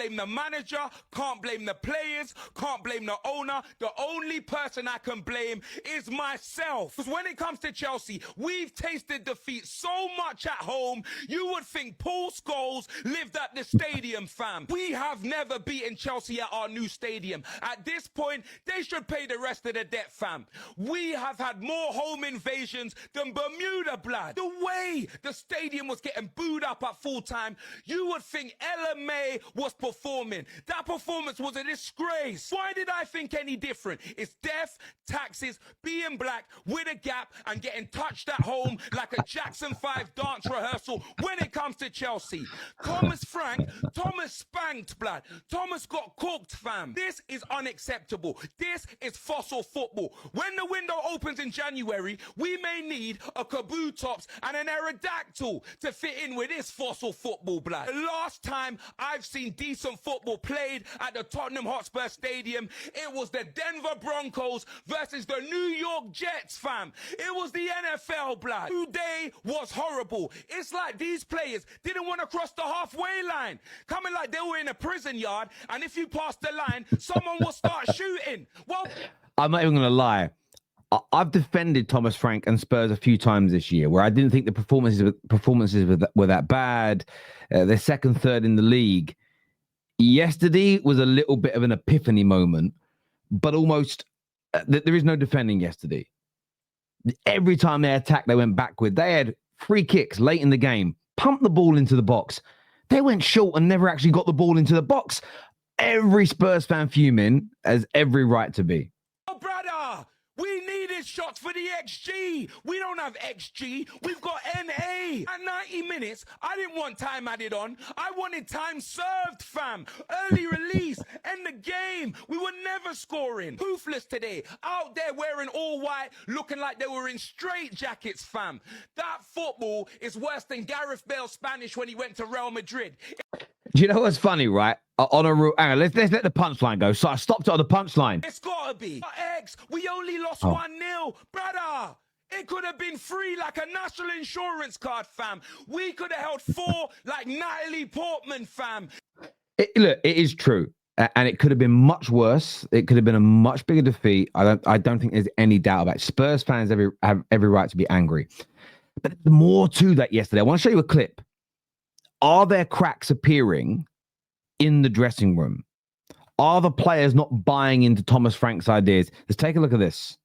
blame the manager, can't blame the players, can't blame the owner. The only person I can blame is myself. Because when it comes to Chelsea, we've tasted defeat so much at home, you would think Paul Scholes lived at the stadium, fam. We have never beaten Chelsea at our new stadium. At this point, they should pay the rest of the debt, fam. We have had more home invasions than Bermuda, blood. The way the stadium was getting booed up at full time, you would think LMA was performing. That performance was a disgrace. Why did I think any different? It's death, taxes, being black with a gap and getting touched at home like a Jackson 5 dance rehearsal when it comes to Chelsea. Thomas spanked, blood. Thomas got cooked, fam. This is unacceptable. This is fossil football. When the window opens in January, we may need a Kaboo tops and an Aerodactyl to fit in with this fossil football, blood. The last time I've seen decent football played at the Tottenham Hotspur Stadium, it was the Denver Broncos versus the New York Jets, fam. It was the NFL, blood. Today was horrible. It's like these players didn't want to cross the halfway line, coming like they were in a prison yard, and if you pass the line, someone will start shooting. Well, I'm not even going to lie. I've defended Thomas Frank and Spurs a few times this year where I didn't think the performances were that bad. They're second, third in the league. Yesterday was a little bit of an epiphany moment, but almost there is no defending yesterday. Every time they attacked, they went backward. They had free kicks late in the game, pumped the ball into the box. They went short and never actually got the ball into the box. Every Spurs fan fuming, has every right to be. oh, brother, we needed shots for the XG. We don't have XG. We've got NA. At 90 minutes, I didn't want time added on. I wanted time served, fam. Early release. End the game. We were never scoring. Hoofless today. Out there wearing all white, looking like they were in straight jackets, fam. That football is worse than Gareth Bale's Spanish when he went to Real Madrid. Do you know what's funny, right? On a hang on, let's let the punchline go. So I stopped it on the punchline. It's gotta be. X, we only lost 1-0. Brother, it could have been free like a national insurance card, fam. We could have held 4 like Natalie Portman, fam. Look, it is true. And it could have been much worse. It could have been a much bigger defeat. I don't think there's any doubt about it. Spurs fans have every right to be angry. But there's more to that yesterday. I want to show you a clip. Are there cracks appearing in the dressing room? Are the players not buying into Thomas Frank's ideas? Let's take a look at this.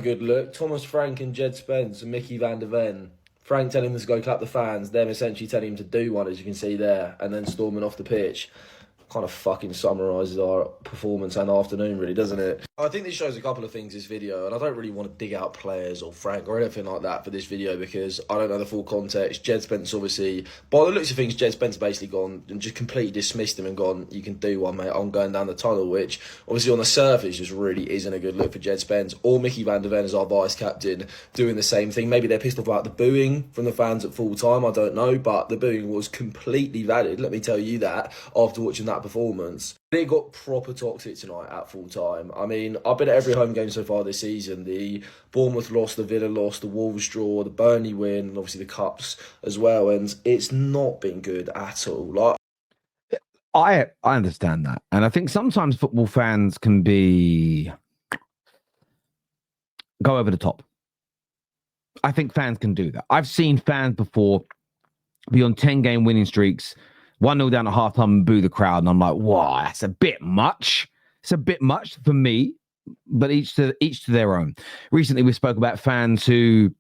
Good look. Thomas Frank and Jed Spence and Mickey van der Ven. Frank telling them to go clap the fans, them essentially telling him to do one, as you can see there, and then storming off the pitch. Kind of fucking summarises our performance and afternoon, really, doesn't it? I think this shows a couple of things, this video, and I don't really want to dig out players or Frank or anything like that for this video because I don't know the full context. Jed Spence, obviously, by the looks of things, Jed Spence basically gone and just completely dismissed him and gone, you can do one, mate, I'm going down the tunnel, which obviously on the surface just really isn't a good look for Jed Spence. Or Mickey van der Ven as our vice captain doing the same thing. Maybe they're pissed off about the booing from the fans at full time, I don't know, but the booing was completely valid, let me tell you that, after watching that performance. It got proper toxic tonight at full time. I mean, I've been at every home game so far this season. The Bournemouth loss, the Villa loss, the Wolves draw, the Burnley win, and obviously the Cups as well. And it's not been good at all. Like, I understand that. And I think sometimes football fans can go over the top. I think fans can do that. I've seen fans before be on 10-game winning streaks, 1-0 down at halftime and boo the crowd. And I'm like, wow, that's a bit much. It's a bit much for me, but each to their own. Recently, we spoke about fans who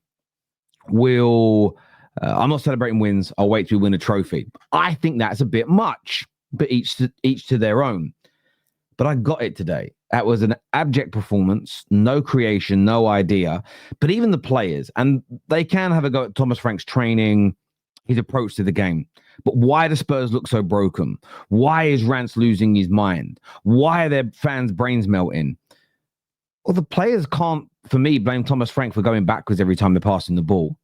will, I'm not celebrating wins. I'll wait till we win a trophy. I think that's a bit much, but each to their own. But I got it today. That was an abject performance, no creation, no idea. But even the players, and they can have a go at Thomas Frank's training, his approach to the game. But why do Spurs look so broken? Why is Rance losing his mind? Why are their fans' brains melting? Well, the players can't, for me, blame Thomas Frank for going backwards every time they're passing the ball.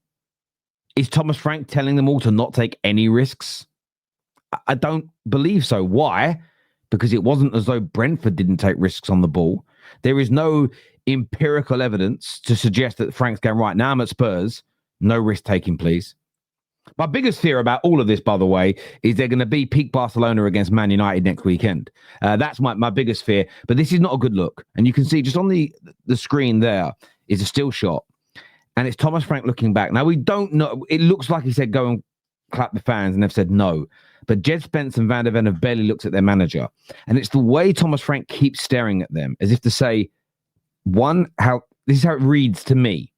Is Thomas Frank telling them all to not take any risks? I don't believe so. Why? Because it wasn't as though Brentford didn't take risks on the ball. There is no empirical evidence to suggest that Frank's going, right, now I'm at Spurs, no risk taking, please. My biggest fear about all of this, by the way, is they're going to be peak Barcelona against Man United next weekend. That's my biggest fear. But this is not a good look. And you can see just on the screen there is a still shot. And it's Thomas Frank looking back. Now, we don't know. It looks like he said, go and clap the fans. And they've said no. But Jed Spence and Van der Ven have barely looked at their manager. And it's the way Thomas Frank keeps staring at them as if to say, one, this is how it reads to me.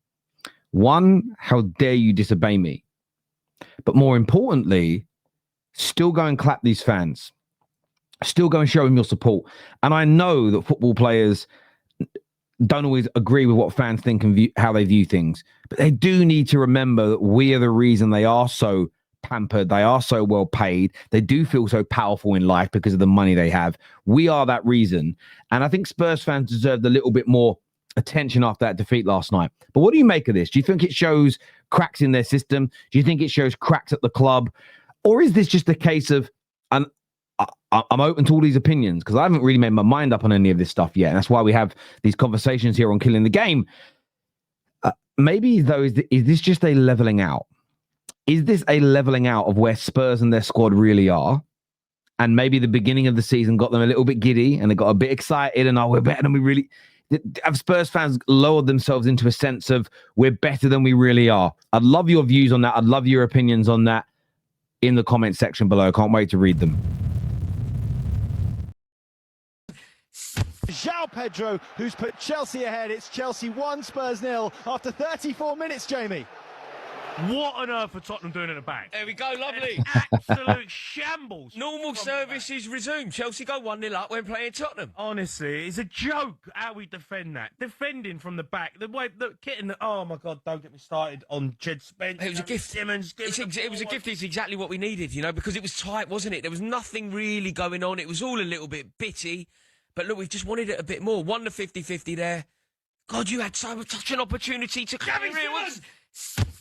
One, how dare you disobey me? But more importantly, still go and clap these fans. Still go and show them your support. And I know that football players don't always agree with what fans think and how they view things. But they do need to remember that we are the reason they are so pampered. They are so well paid. They do feel so powerful in life because of the money they have. We are that reason. And I think Spurs fans deserved a little bit more attention after that defeat last night. But what do you make of this? Do you think it shows cracks in their system? Do you think it shows cracks at the club? Or is this just a case of, and I'm open to all these opinions because I haven't really made my mind up on any of this stuff yet. And that's why we have these conversations here on Killing the Game. Maybe, though, is this just a leveling out? Is this a leveling out of where Spurs and their squad really are? And maybe the beginning of the season got them a little bit giddy and they got a bit excited and, we're better than we really... Have Spurs fans lowered themselves into a sense of we're better than we really are? I'd love your views on that. I'd love your opinions on that in the comment section below. Can't wait to read them. João Pedro, who's put Chelsea ahead. It's Chelsea 1, Spurs 0 after 34 minutes, Jamie. What on earth are Tottenham doing at the back? There we go, lovely. Absolute shambles. Normal services resumed. Chelsea go 1-0 up when playing Tottenham. Honestly, it's a joke how we defend that. Defending from the back. The way, the kitten, oh my God, don't get me started on Jed Spence. It was a gift. Simmons. It was a gift. It's exactly what we needed, you know, because it was tight, wasn't it? There was nothing really going on. It was all a little bit bitty. But look, we've just wanted it a bit more. Won the 50-50 there. God, you had such an opportunity to come in.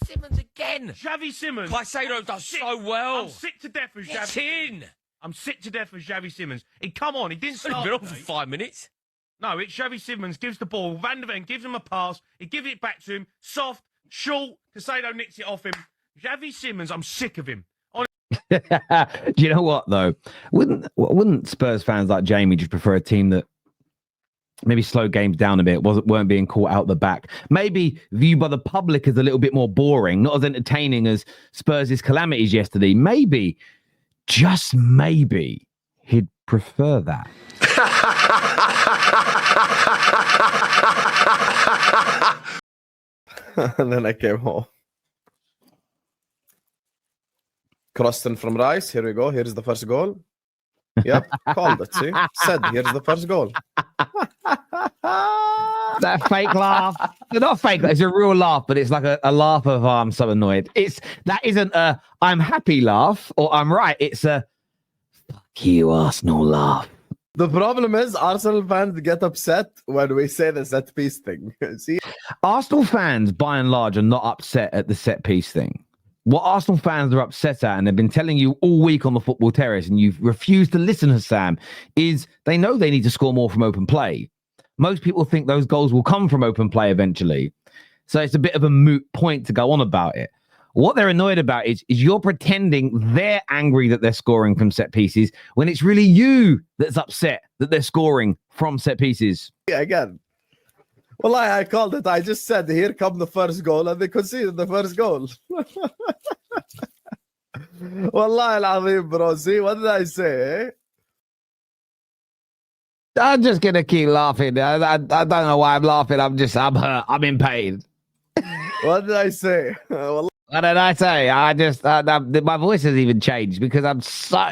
Simmons again. Xavi Simmons. Caicedo does so well. I'm sick to death of It's Xavi. in. I'm sick to death of Xavi Simmons. Come on, he didn't He's start. been on for 5 minutes. No, it's Xavi Simmons gives the ball. Van der Ven gives him a pass. He gives it back to him. Soft, short. Caicedo nicks it off him. Xavi Simmons, I'm sick of him. Do you know what, though? Wouldn't Spurs fans like Jamie just prefer a team that maybe slowed games down a bit, weren't being caught out the back, maybe viewed by the public as a little bit more boring, not as entertaining as Spurs' calamities yesterday? Maybe, just maybe, he'd prefer that. And then I came home. Croston from Rice. Here we go. Here's the first goal. Yep, called it. See, said here's the first goal. That fake laugh. Not fake. It's a real laugh, but it's like a laugh of I'm so annoyed. That isn't a I'm happy laugh or I'm right. It's a fuck you Arsenal laugh. The problem is Arsenal fans get upset when we say the set piece thing. See, Arsenal fans, by and large, are not upset at the set piece thing. What Arsenal fans are upset at, and they've been telling you all week on the Football Terrace, and you've refused to listen to Sam, is they know they need to score more from open play. Most people think those goals will come from open play eventually. So it's a bit of a moot point to go on about it. What they're annoyed about is you're pretending they're angry that they're scoring from set pieces when it's really you that's upset that they're scoring from set pieces. again. Well, I called it. I just said, here come the first goal, and they conceded the first goal. Wallahi al-Azim, bro. See, what did I say? I'm just going to keep laughing. I don't know why I'm laughing. I'm hurt. I'm in pain. What did I say? What did I say? My voice has even changed because I'm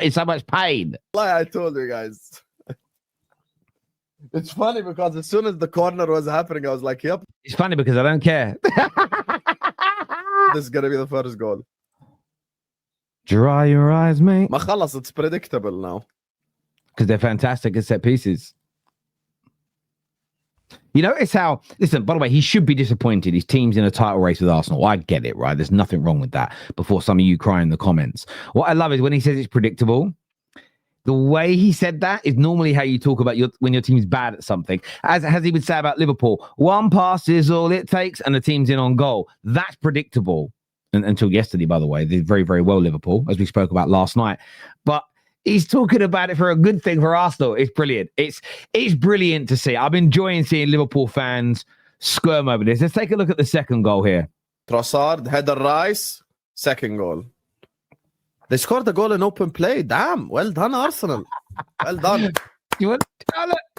in so much pain. Wallahi, I told you guys. It's funny because as soon as the corner was happening, I was like, yep. It's funny because I don't care. This is going to be the first goal. Dry your eyes, mate. Ma khalas, it's predictable now. Because they're fantastic at set pieces. You notice how, listen, by the way, he should be disappointed. His team's in a title race with Arsenal. I get it, right? There's nothing wrong with that before some of you cry in the comments. What I love is when he says it's predictable, the way he said that is normally how you talk about when your team's bad at something. As he would say about Liverpool, one pass is all it takes and the team's in on goal. That's predictable. until yesterday, by the way. They did very, very well, Liverpool, as we spoke about last night. But he's talking about it for a good thing for Arsenal. It's brilliant. It's brilliant to see. I'm enjoying seeing Liverpool fans squirm over this. Let's take a look at the second goal here. Trossard, header Rice, second goal. They scored a goal in open play. Damn. Well done, Arsenal. Well done. Do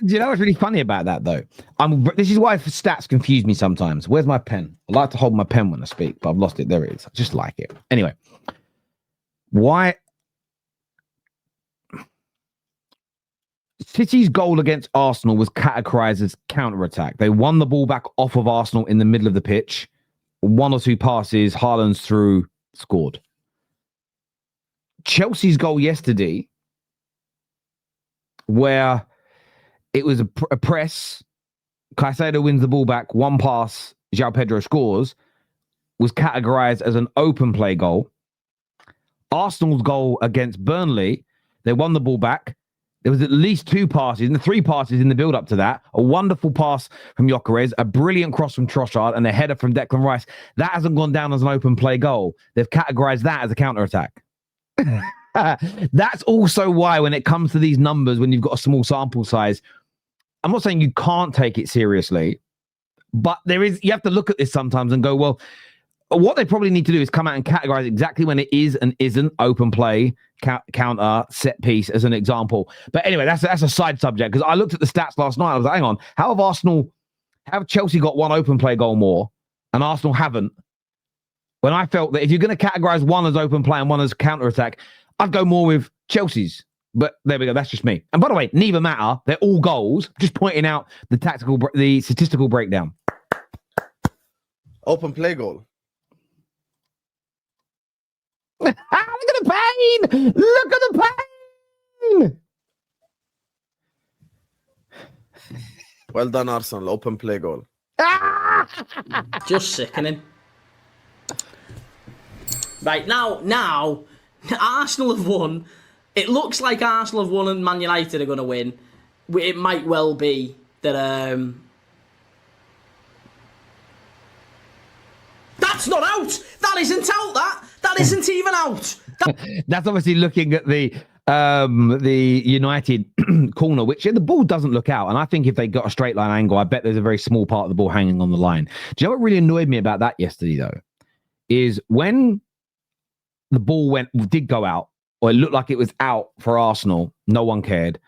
you know what's really funny about that, though? This is why stats confuse me sometimes. Where's my pen? I like to hold my pen when I speak, but I've lost it. There it is. I just like it. Anyway, why City's goal against Arsenal was categorized as counter-attack. They won the ball back off of Arsenal in the middle of the pitch. One or two passes, Haaland's through, scored. Chelsea's goal yesterday, where it was a press, Caicedo wins the ball back, one pass, João Pedro scores, was categorized as an open play goal. Arsenal's goal against Burnley, they won the ball back. There was at least two passes, and the three passes in the build-up to that. A wonderful pass from Gyökeres, a brilliant cross from Trossard, and a header from Declan Rice. That hasn't gone down as an open play goal. They've categorized that as a counter-attack. That's also why when it comes to these numbers, when you've got a small sample size, I'm not saying you can't take it seriously, but you have to look at this sometimes and go, well, what they probably need to do is come out and categorize exactly when it is and isn't open play, counter, set piece as an example. But anyway, that's a side subject, because I looked at the stats last night. I was like, hang on, have Chelsea got one open play goal more and Arsenal haven't? When I felt that if you're going to categorize one as open play and one as counter attack, I'd go more with Chelsea's. But there we go. That's just me. And by the way, neither matter. They're all goals. Just pointing out the statistical breakdown. Open play goal. Look at the pain! Look at the pain! Well done, Arsenal. Open play goal. Just sickening. Right, now, Arsenal have won. It looks like Arsenal have won and Man United are going to win. It might well be that... That's not out! That isn't out, that isn't even out! That's obviously looking at the United corner, which the ball doesn't look out. And I think if they got a straight line angle, I bet there's a very small part of the ball hanging on the line. Do you know what really annoyed me about that yesterday, though? Is when the ball did go out, or it looked like it was out for Arsenal, no one cared.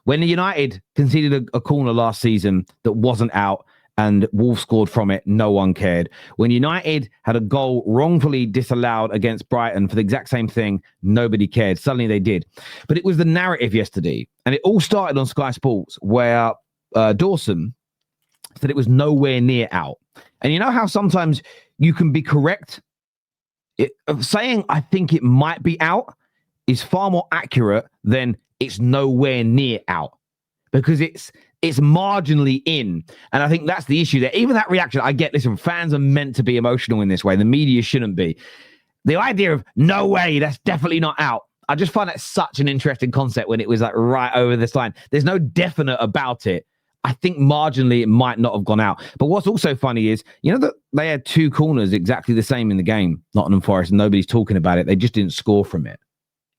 When the United conceded a corner last season that wasn't out, and Wolves scored from it, no one cared. When United had a goal wrongfully disallowed against Brighton for the exact same thing, nobody cared. Suddenly they did. But it was the narrative yesterday. And it all started on Sky Sports, where Dawson said it was nowhere near out. And you know how sometimes you can be correct? Saying, I think it might be out, is far more accurate than it's nowhere near out. Because it's marginally in. And I think that's the issue there. Even that reaction, I get, listen, fans are meant to be emotional in this way. The media shouldn't be. The idea of, no way, that's definitely not out. I just find that such an interesting concept when it was like right over this line. There's no definite about it. I think marginally it might not have gone out. But what's also funny is, you know, that they had two corners exactly the same in the game, Nottingham Forest, and nobody's talking about it. They just didn't score from it.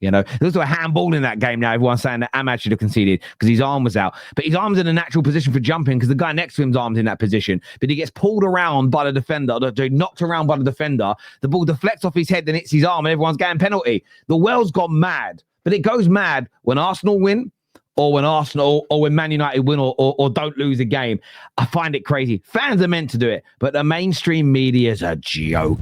You know, there's also a handball in that game now. Everyone's saying that Ahmad should have conceded because his arm was out. But his arm's in a natural position for jumping because the guy next to him's arm's in that position. But he gets pulled around by the defender, knocked around by the defender. The ball deflects off his head, then hits his arm, and everyone's getting penalty. The world's gone mad. But it goes mad when Arsenal win, or when Man United win or don't lose a game. I find it crazy. Fans are meant to do it, but the mainstream media is a joke.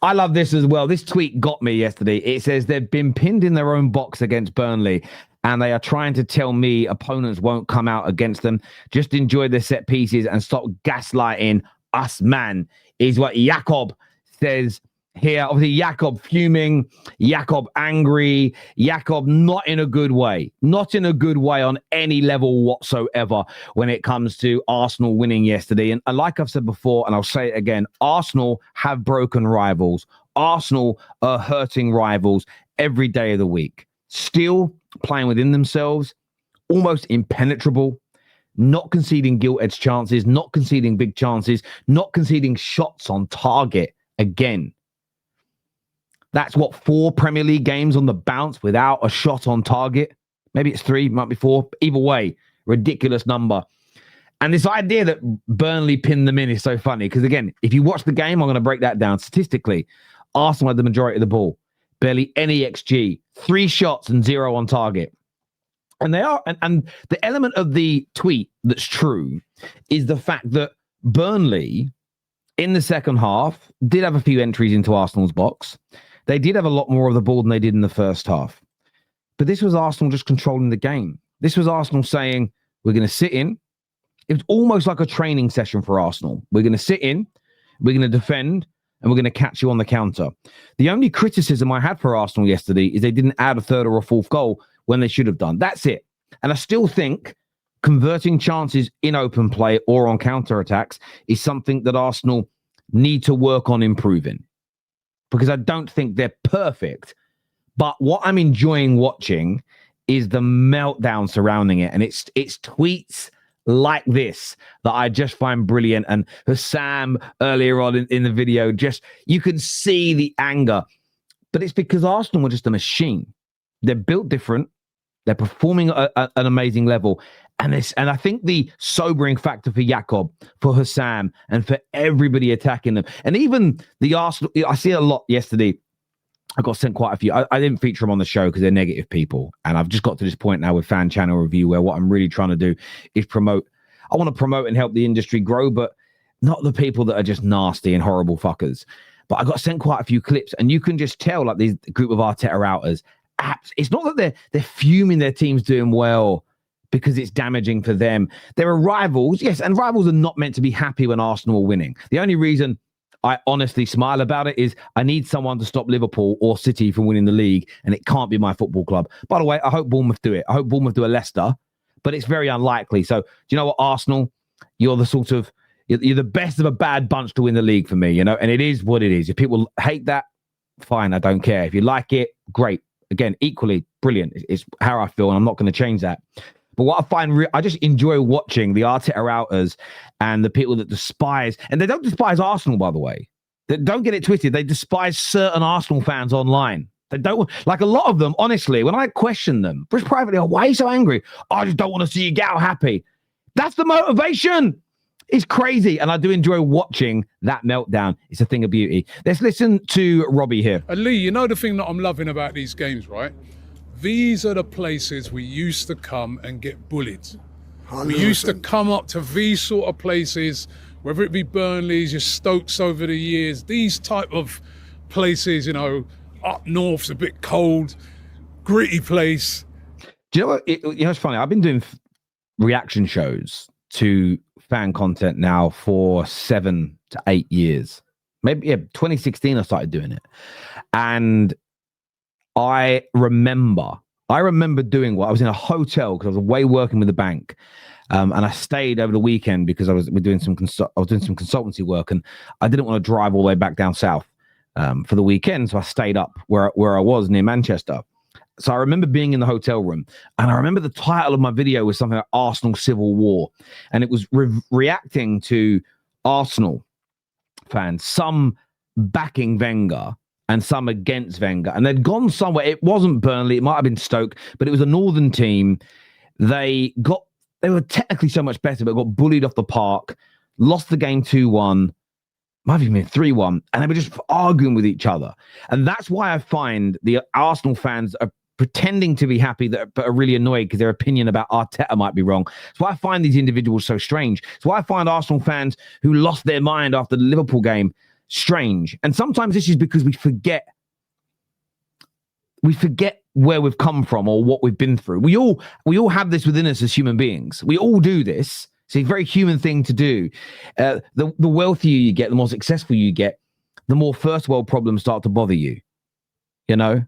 I love this as well. This tweet got me yesterday. It says they've been pinned in their own box against Burnley, and they are trying to tell me opponents won't come out against them. Just enjoy the set pieces and stop gaslighting us, man, is what Jakob says here. Obviously, Jakob fuming, Jakob angry, Jakob not in a good way on any level whatsoever when it comes to Arsenal winning yesterday. And like I've said before, and I'll say it again, Arsenal have broken rivals. Arsenal are hurting rivals every day of the week. Still playing within themselves, almost impenetrable. not conceding gilt-edged chances, not conceding big chances, not conceding shots on target again. That's what, 4 Premier League games on the bounce without a shot on target. Maybe it's 3, might be 4. Either way, ridiculous number. And this idea that Burnley pinned them in is so funny because, again, if you watch the game, I'm going to break that down statistically. Arsenal had the majority of the ball. Barely any XG. 3 shots and 0 on target. And they are, and the element of the tweet that's true is the fact that Burnley, in the second half, did have a few entries into Arsenal's box. They did have a lot more of the ball than they did in the first half. But this was Arsenal just controlling the game. This was Arsenal saying, we're going to sit in. It was almost like a training session for Arsenal. We're going to sit in, we're going to defend, and we're going to catch you on the counter. The only criticism I had for Arsenal yesterday is they didn't add a third or a fourth goal when they should have done. That's it. And I still think converting chances in open play or on counter-attacks is something that Arsenal need to work on improving. Because I don't think they're perfect. But what I'm enjoying watching is the meltdown surrounding it. And it's tweets like this that I just find brilliant. And Husam earlier on in the video, just you can see the anger. But it's because Arsenal are just a machine. They're built different. They're performing at an amazing level. And I think the sobering factor for Jakob, for Husam, and for everybody attacking them, and even the Arsenal, I see a lot yesterday. I got sent quite a few. I didn't feature them on the show because they're negative people. And I've just got to this point now with Fan Channel Review where what I'm really trying to do is promote. I want to promote and help the industry grow, but not the people that are just nasty and horrible fuckers. But I got sent quite a few clips, and you can just tell, like, these group of Arteta outers, it's not that they're fuming their team's doing well because it's damaging for them. There are rivals, yes, and rivals are not meant to be happy when Arsenal are winning. The only reason I honestly smile about it is I need someone to stop Liverpool or City from winning the league, and it can't be my football club. By the way, I hope Bournemouth do it. I hope Bournemouth do a Leicester, but it's very unlikely. So, do you know what, Arsenal? You're the best of a bad bunch to win the league for me, you know, and it is what it is. If people hate that, fine, I don't care. If you like it, great. Again, equally brilliant. It's how I feel, and I'm not going to change that. But what I find, I just enjoy watching the Arteta outers and the people that despise, and they don't despise Arsenal, by the way. They don't get it twisted. They despise certain Arsenal fans online. They don't, like a lot of them, honestly, when I question them, just privately, oh, why are you so angry? Oh, I just don't want to see you get out happy. That's the motivation. It's crazy. And I do enjoy watching that meltdown. It's a thing of beauty. Let's listen to Robbie here. And Lee, you know the thing that I'm loving about these games, right? These are the places we used to come and get bullied. We used to come up to these sort of places, whether it be Burnley's, your Stokes over the years, these type of places, you know, up north's a bit cold, gritty place. Do you know what? It's funny. I've been doing reaction shows to fan content now for 7 to 8 years. Maybe 2016 I started doing it. And I remember doing what I was in a hotel because I was away working with the bank. And I stayed over the weekend because I was doing some consultancy work, and I didn't want to drive all the way back down south for the weekend. So I stayed up where I was near Manchester. So I remember being in the hotel room, and I remember the title of my video was something like Arsenal Civil War. And it was reacting to Arsenal fans, some backing Wenger and some against Wenger. And they'd gone somewhere. It wasn't Burnley. It might have been Stoke, but it was a northern team. They were technically so much better, but got bullied off the park, lost the game 2-1, might have even been 3-1, and they were just arguing with each other. And that's why I find the Arsenal fans are pretending to be happy but are really annoyed because their opinion about Arteta might be wrong. That's why I find these individuals so strange. It's why I find Arsenal fans who lost their mind after the Liverpool game strange. And sometimes this is because we forget where we've come from or what we've been through. We all have this within us as human beings. We all do this. It's a very human thing to do. The wealthier you get, the more successful you get, the more first world problems start to bother you. You know,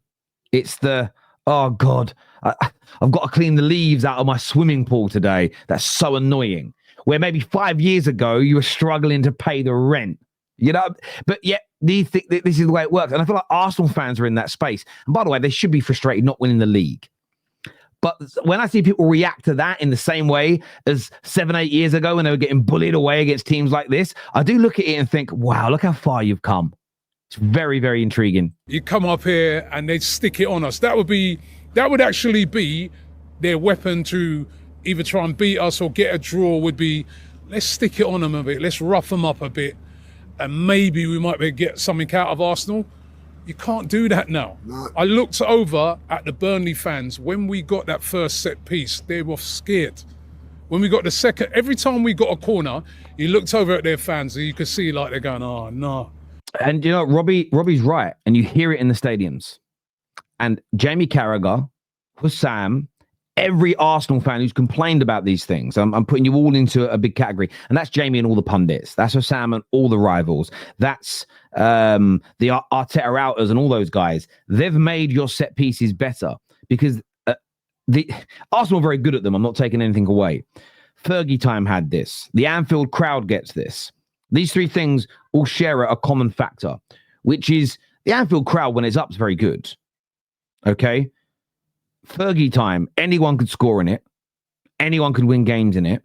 it's oh God, I've got to clean the leaves out of my swimming pool today. That's so annoying. Where maybe 5 years ago you were struggling to pay the rent. You know, but yet these think that this is the way it works. And I feel like Arsenal fans are in that space. And by the way, they should be frustrated not winning the league. But when I see people react to that in the same way as 7-8 years ago when they were getting bullied away against teams like this, I do look at it and think, wow, look how far you've come. It's very, very intriguing. You come up here and they stick it on us. That would actually be their weapon to either try and beat us or get a draw. Would be, let's stick it on them a bit. Let's rough them up a bit. And maybe we might be able to get something out of Arsenal. You can't do that now. No. I looked over at the Burnley fans. When we got that first set piece, they were scared. When we got the second, every time we got a corner, you looked over at their fans and you could see like they're going, oh, no. And, you know, Robbie's right. And you hear it in the stadiums. And Jamie Carragher, Husam, every Arsenal fan who's complained about these things, I'm putting you all into a big category. And that's Jamie and all the pundits. That's Husam and all the rivals. That's the Arteta outers and all those guys. They've made your set pieces better because the Arsenal are very good at them. I'm not taking anything away. Fergie time had this. The Anfield crowd gets this. These three things all share a common factor, which is the Anfield crowd, when it's up, is very good. Okay? Fergie time, anyone could score in it. Anyone could win games in it.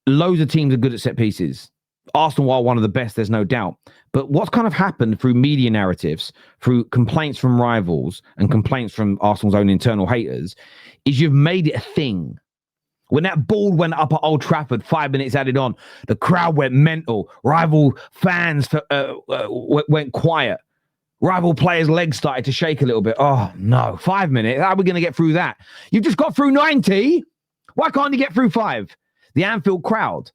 Loads of teams are good at set pieces. Arsenal are one of the best, there's no doubt. But what's kind of happened through media narratives, through complaints from rivals and complaints from Arsenal's own internal haters, is you've made it a thing. When that ball went up at Old Trafford, 5 minutes added on, the crowd went mental. Rival fans went quiet. Rival players' legs started to shake a little bit. Oh, no. 5 minutes? How are we going to get through that? You've just got through 90. Why can't you get through 5? The Anfield crowd.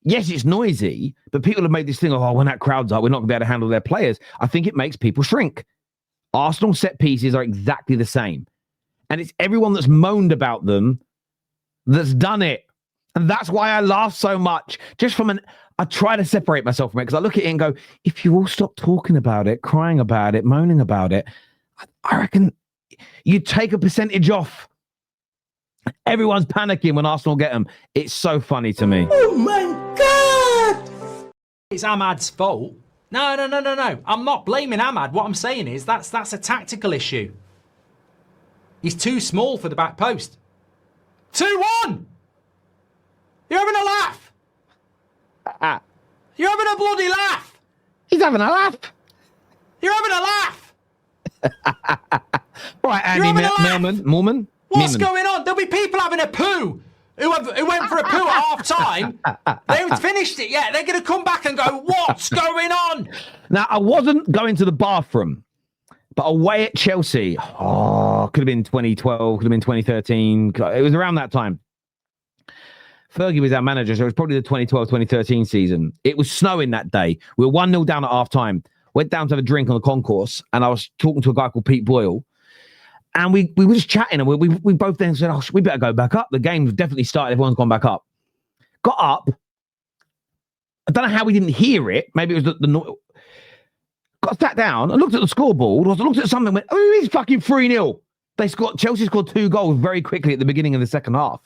Yes, it's noisy, but people have made this thing of, oh, when that crowd's up, we're not going to be able to handle their players. I think it makes people shrink. Arsenal set pieces are exactly the same. And it's everyone that's moaned about them that's done it. And that's why I laugh so much. I try to separate myself from it because I look at it and go, if you all stop talking about it, crying about it, moaning about it, I reckon you take a percentage off. Everyone's panicking when Arsenal get them. It's so funny to me. Oh my God! It's Ahmad's fault. No. I'm not blaming Ahmad. What I'm saying is that's a tactical issue. He's too small for the back post. 2-1! You're having a laugh! You're having a bloody laugh! He's having a laugh! You're having a laugh! Right, Andy Millman. What's going on? There'll be people having a poo who went for a poo at half time. They haven't finished it yet. They're going to come back and go, what's going on? Now, I wasn't going to the bathroom, but away at Chelsea, could have been 2012, could have been 2013. It was around that time. Fergie was our manager, so it was probably the 2012-2013 season. It was snowing that day. We were 1-0 down at half time. Went down to have a drink on the concourse, and I was talking to a guy called Pete Boyle. And we were just chatting, and we both then said, we better go back up. The game's definitely started. Everyone's gone back up. Got up. I don't know how we didn't hear it. Maybe it was the noise. Got sat down and looked at the scoreboard. I looked at something and went, oh, it's fucking 3-0. Chelsea scored 2 goals very quickly at the beginning of the second half.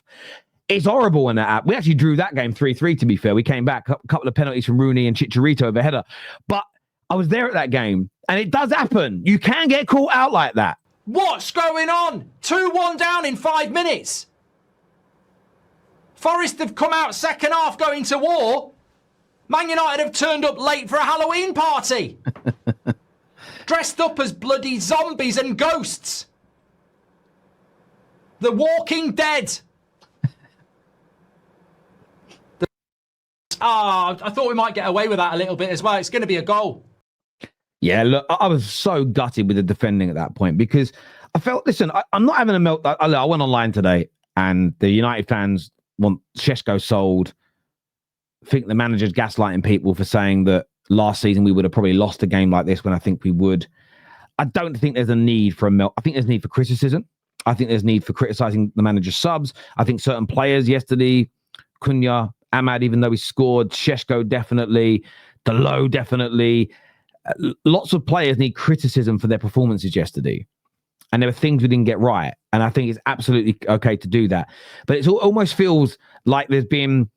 It's horrible when that happened. We actually drew that game 3-3, to be fair. We came back, a couple of penalties from Rooney and Chicharito over header. But I was there at that game, and it does happen. You can get caught out like that. What's going on? 2-1 down in 5 minutes. Forest have come out second half going to war. Man United have turned up late for a Halloween party. Dressed up as bloody zombies and ghosts. The Walking Dead. I thought we might get away with that a little bit as well. It's going to be a goal. Yeah, look, I was so gutted with the defending at that point because I felt, listen, I'm not having a melt. I went online today and the United fans want Šeško sold. I think the manager's gaslighting people for saying that last season we would have probably lost a game like this when I think we would. I don't think there's a need for a melt. I think there's a need for criticism. I think there's need for criticising the manager's subs. I think certain players yesterday, Cunha, Ahmad, even though he scored, Šeško definitely, Delo definitely. Lots of players need criticism for their performances yesterday. And there were things we didn't get right. And I think it's absolutely okay to do that. But it almost feels like there's been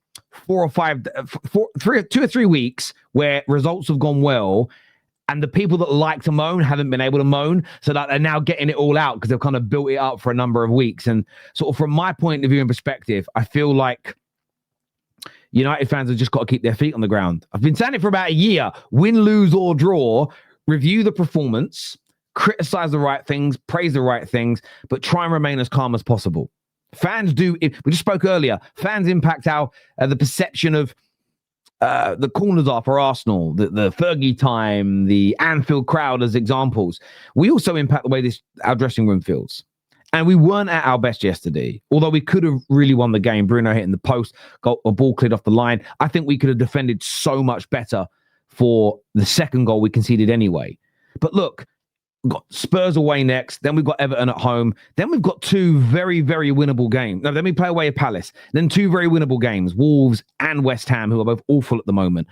2 or 3 weeks where results have gone well And the people that like to moan haven't been able to moan, so that they're now getting it all out because they've kind of built it up for a number of weeks. And sort of from my point of view and perspective, I feel like United fans have just got to keep their feet on the ground. I've been saying it for about a year. Win, lose, or draw, review the performance, criticize the right things, praise the right things, but try and remain as calm as possible. Fans do, we just spoke earlier, fans impact how the perception of the corners are for Arsenal, the Fergie time, the Anfield crowd as examples. We also impact the way our dressing room feels. And we weren't at our best yesterday, although we could have really won the game. Bruno hitting the post, got a ball cleared off the line. I think we could have defended so much better for the second goal we conceded anyway. But look, we've got Spurs away next. Then we've got Everton at home. Then we've got two very, very winnable games. No, then we play away at Palace. Then two very winnable games, Wolves and West Ham, who are both awful at the moment.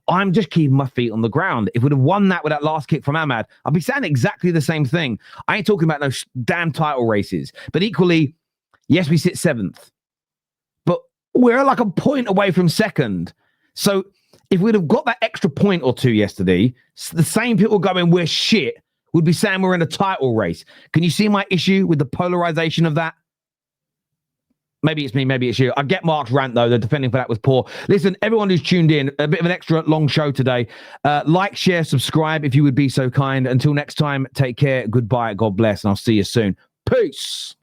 I'm just keeping my feet on the ground. If we'd have won that with that last kick from Ahmad, I'd be saying exactly the same thing. I ain't talking about no damn title races. But equally, yes, we sit 7th. But we're like a point away from 2nd. So if we'd have got that extra point or two yesterday, the same people going, we're shit, would be saying we're in a title race. Can you see my issue with the polarization of that? Maybe it's me, maybe it's you. I get Mark's rant, though. The defending for that was poor. Listen, everyone who's tuned in, a bit of an extra long show today. Like, share, subscribe if you would be so kind. Until next time, take care. Goodbye. God bless. And I'll see you soon. Peace.